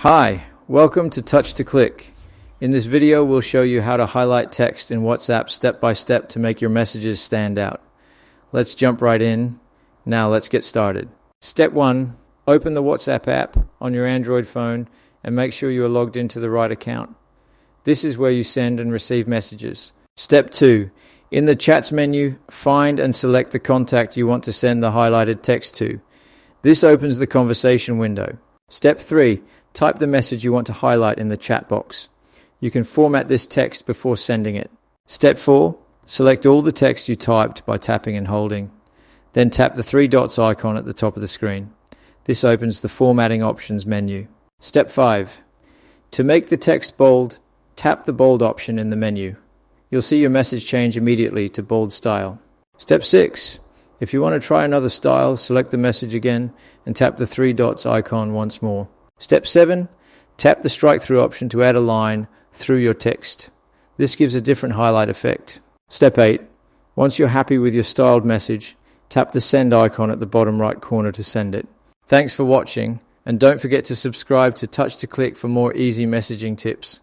Hi, welcome to Touch to Click. In this video, we'll show you how to highlight text in WhatsApp step by step to make your messages stand out. Let's jump right in. Now let's get started. Step 1, open the WhatsApp app on your Android phone and make sure you are logged into the right account. This is where you send and receive messages. Step 2, in the Chats menu, find and select the contact you want to send the highlighted text to. This opens the conversation window. Step 3, type the message you want to highlight in the chat box. You can format this text before sending it. Step 4, select all the text you typed by tapping and holding. Then tap the 3 dots icon at the top of the screen. This opens the Formatting Options menu. Step 5, to make the text bold, tap the bold option in the menu. You'll see your message change immediately to bold style. Step 6, if you want to try another style, select the message again and tap the 3 dots icon once more. Step 7, tap the Strikethrough option to add a line through your text. This gives a different highlight effect. Step 8, once you're happy with your styled message, tap the send icon at the bottom right corner to send it. Thanks for watching, and don't forget to subscribe to Touch to Click for more easy messaging tips.